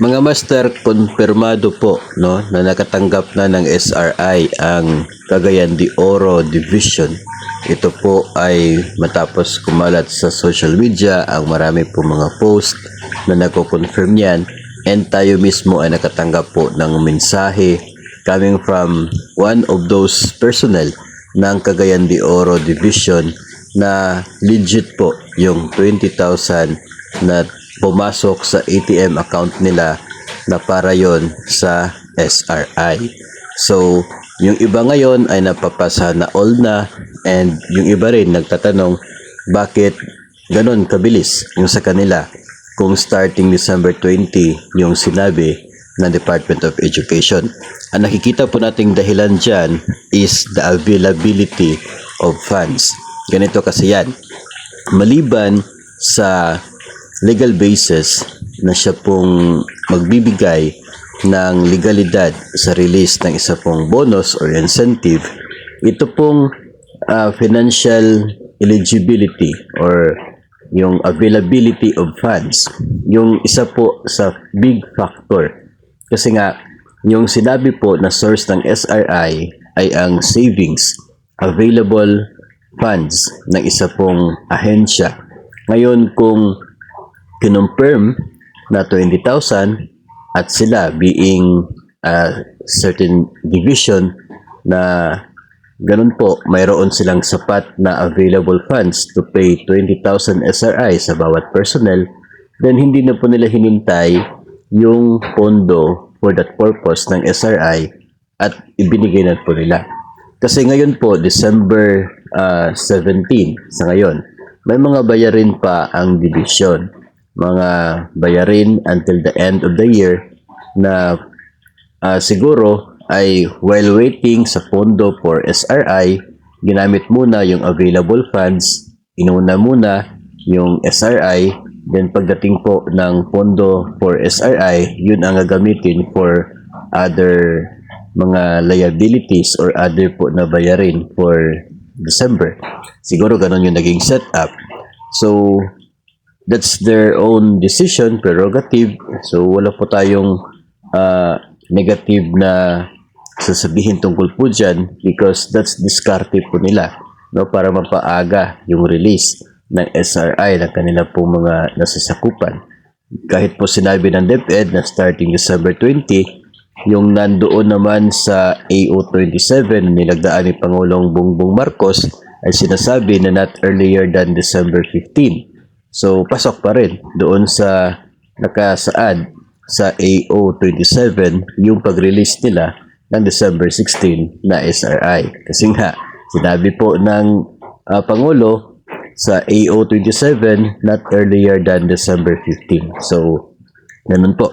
Mga master, kumpirmado po no, na nakatanggap na ng SRI ang Cagayan de Oro Division. Ito po ay matapos kumalat sa social media ang marami po mga post na nagko-confirm yan, and tayo mismo ay nakatanggap po ng mensahe coming from one of those personnel ng Cagayan de Oro Division na legit po yung 20,000 na pumasok sa ATM account nila na para yon sa SRI. So, yung iba ngayon ay napapasa na all na, and yung iba rin nagtatanong bakit ganon kabilis yung sa kanila kung starting December 20 yung sinabi ng Department of Education. Ang nakikita po nating dahilan dyan is the availability of funds. Ganito kasi yan. Maliban sa legal basis na siya pong magbibigay ng legalidad sa release ng isa pong bonus or incentive, ito pong financial eligibility or yung availability of funds, yung isa po sa big factor. Kasi nga, yung sinabi po na source ng SRI ay ang savings, available funds ng isa pong ahensya. Ngayon, kung kinonfirm na 20,000 at sila being a certain division na ganun po, mayroon silang sapat na available funds to pay 20,000 SRI sa bawat personnel, then hindi na po nila hinintay yung pondo for that purpose ng SRI at ibinigay na po nila. Kasi ngayon po, December 17 sa ngayon, may mga bayarin pa ang division. Mga bayarin until the end of the year na siguro ay while waiting sa pondo for SRI, ginamit muna yung available funds, inuna muna yung SRI, then pagdating po ng pondo for SRI, yun ang gagamitin for other mga liabilities or other po na bayarin for December. Siguro ganun yung naging setup. So, that's their own decision, prerogative. So, wala po tayong negative na sasabihin tungkol po dyan because that's discarded po nila, no, para mapaaga yung release ng SRI ng kanila po mga nasasakupan. Kahit po sinabi ng DepEd na starting December 20, yung nandoon naman sa AO27 nilagdaan ni Pangulong Bongbong Marcos ay sinasabi na not earlier than December 15. So, pasok pa rin doon sa nakasaad sa AO27 yung pag-release nila ng December 16 na SRI. Kasi nga, sinabi po ng Pangulo sa AO27 not earlier than December 15. So, ganun po.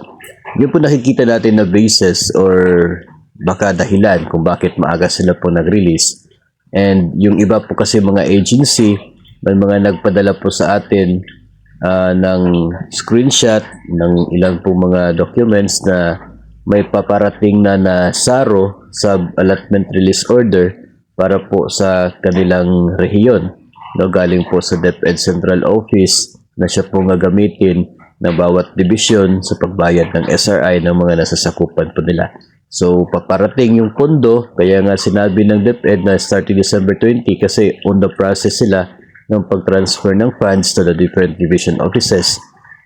Yun po nakikita natin na basis or baka dahilan kung bakit maaga sila po nag-release. And yung iba po kasi mga agency, may mga nagpadala po sa atin ng screenshot ng ilang po mga documents na may paparating na SARO, Sub Allotment Release Order, para po sa kanilang rehiyon. No, galing po sa DepEd Central Office na siya po gagamitin ng bawat division sa pagbayad ng SRI ng mga nasasakupan po nila. So, paparating yung pondo, kaya nga sinabi ng DepEd na starting December 20 kasi on the process sila ng pag-transfer ng funds to the different division offices.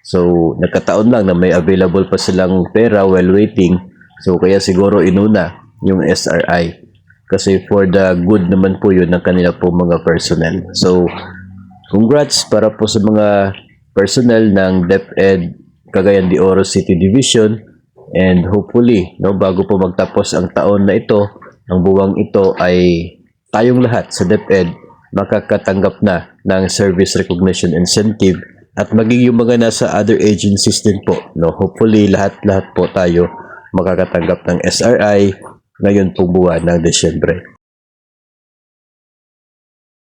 So, nagkataon lang na may available pa silang pera while waiting. So, kaya siguro inuna yung SRI. Kasi for the good naman po yun ng kanila po mga personnel. So, congrats para po sa mga personnel ng DepEd Cagayan de Oro City Division. And hopefully, no, bago po magtapos ang taon na ito, ang buwang ito ay tayong lahat sa DepEd makakatanggap na ng service recognition incentive at magiging mga nasa other agencies din po. No? Hopefully, lahat po tayo makakatanggap ng SRI ngayon pong buwan ng Desyembre.